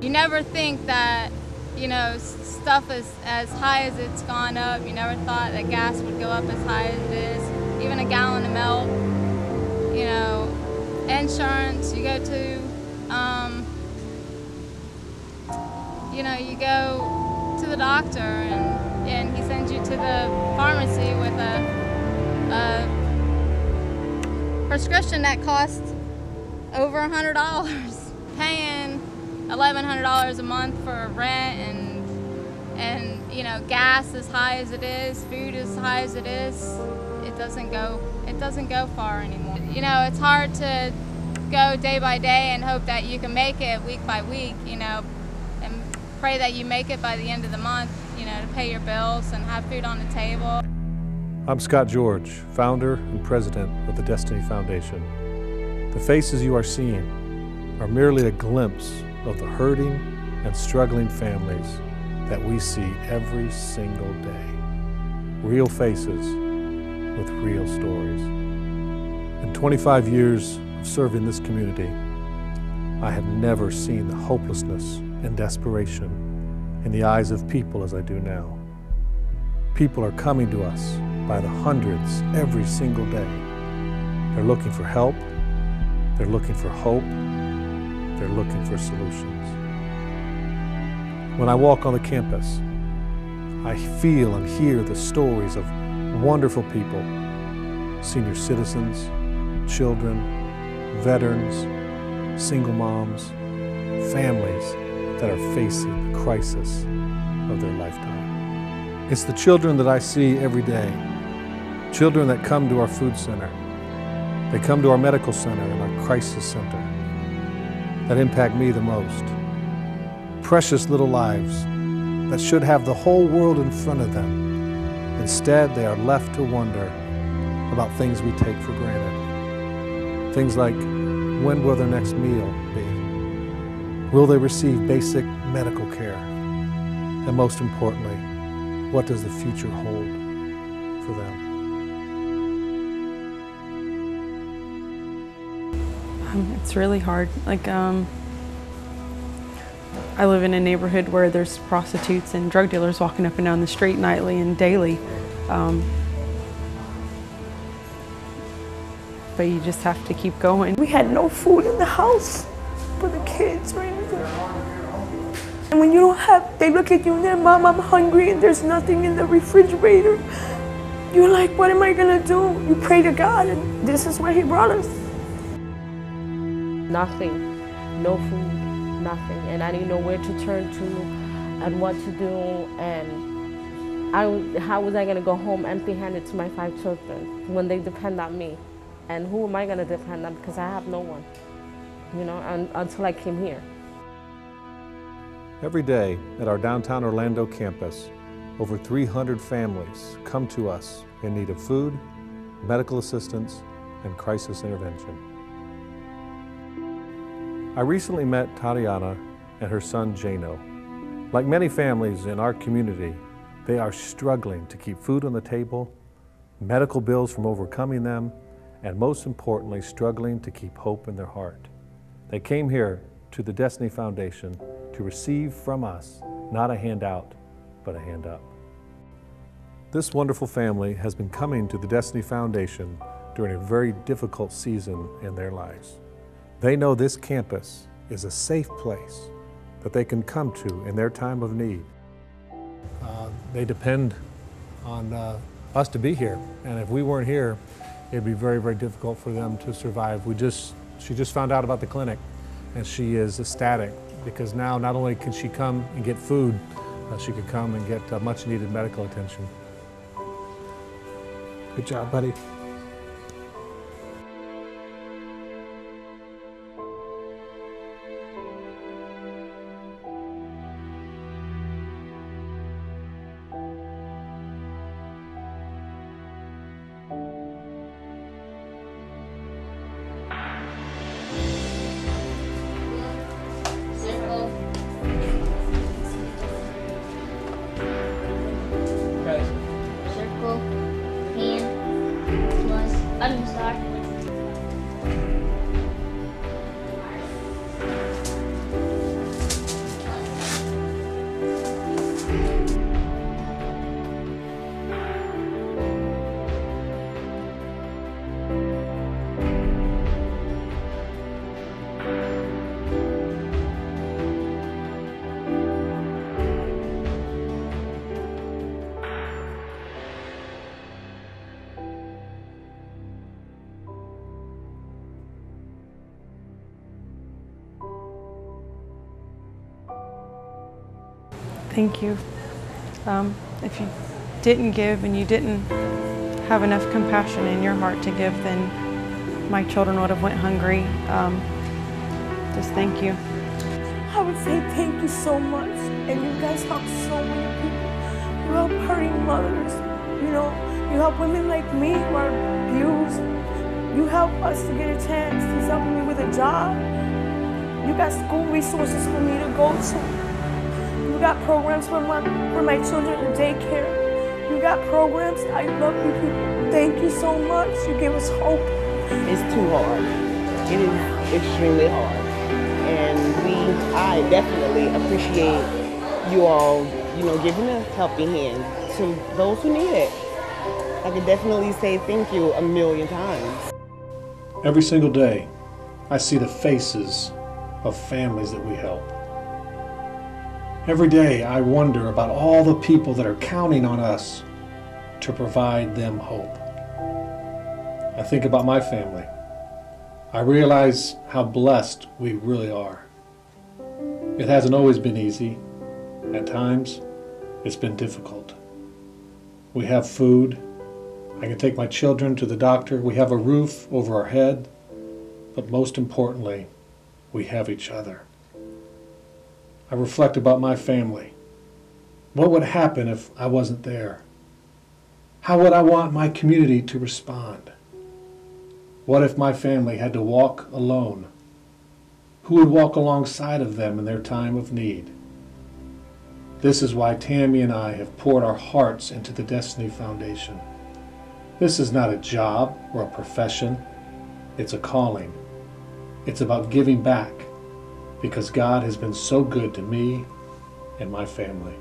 You never think that, you know, stuff is as high as it's gone up. You never thought that gas would go up as high as it is. Even a gallon of milk, you know, insurance, you go to, you know, you go to the doctor and he sends you to the pharmacy with a prescription that costs over $100. Paying $1,100 a month for rent and you know, gas as high as it is, food as high as it is, it doesn't go far anymore. You know, it's hard to go day by day and hope that you can make it week by week, you know, and pray that you make it by the end of the month, you know, to pay your bills and have food on the table. I'm Scott George, founder and president of the Destiny Foundation. The faces you are seeing are merely a glimpse of the hurting and struggling families that we see every single day. Real faces with real stories. In 25 years of serving this community, I have never seen the hopelessness and desperation in the eyes of people as I do now. People are coming to us by the hundreds every single day. They're looking for help, they're looking for hope, they're looking for solutions. When I walk on the campus, I feel and hear the stories of wonderful people, senior citizens, children, veterans, single moms, families that are facing the crisis of their lifetime. It's the children that I see every day, children that come to our food center. They come to our medical center and our crisis center that impact me the most. Precious little lives that should have the whole world in front of them. Instead, they are left to wonder about things we take for granted. Things like, when will their next meal be? Will they receive basic medical care? And most importantly, what does the future hold for them? It's really hard. I live in a neighborhood where there's prostitutes and drug dealers walking up and down the street nightly and daily. But you just have to keep going. We had no food in the house for the kids or anything. And when you don't have, they look at you and they're, Mom, I'm hungry and there's nothing in the refrigerator. You're like, what am I gonna do? You pray to God and this is where He brought us. Nothing, no food, nothing. And I didn't know where to turn to and what to do. And how was I gonna go home empty-handed to my 5 children when they depend on me? And who am I gonna depend on? Because I have no one, you know, until I came here. Every day at our downtown Orlando campus, over 300 families come to us in need of food, medical assistance, and crisis intervention. I recently met Tatiana and her son Jano. Like many families in our community, they are struggling to keep food on the table, medical bills from overcoming them, and most importantly, struggling to keep hope in their heart. They came here to the Destiny Foundation to receive from us, not a handout, but a hand up. This wonderful family has been coming to the Destiny Foundation during a very difficult season in their lives. They know this campus is a safe place that they can come to in their time of need. They depend on us to be here, and if we weren't here, it'd be very, very difficult for them to survive. She just found out about the clinic, and she is ecstatic because now not only can she come and get food, she could come and get much needed medical attention. Good job, buddy. Circle, hand, Thank you. If you didn't give and you didn't have enough compassion in your heart to give, then my children would have went hungry. Just thank you. I would say thank you so much. And you guys help so many people. You help hurting mothers. You know, you help women like me who are abused. You help us to get a chance. He's helping me with a job. You got school resources for me to go to. You got programs for my children in daycare. You got programs. I love you people. Thank you so much. You give us hope. It's too hard. It is extremely hard. And I definitely appreciate you all, giving a helping hand to those who need it. I can definitely say thank you a million times. Every single day, I see the faces of families that we help. Every day, I wonder about all the people that are counting on us to provide them hope. I think about my family. I realize how blessed we really are. It hasn't always been easy. At times, it's been difficult. We have food. I can take my children to the doctor. We have a roof over our head. But most importantly, we have each other. I reflect about my family. What would happen if I wasn't there? How would I want my community to respond? What if my family had to walk alone? Who would walk alongside of them in their time of need? This is why Tammy and I have poured our hearts into the Destiny Foundation. This is not a job or a profession. It's a calling. It's about giving back because God has been so good to me and my family.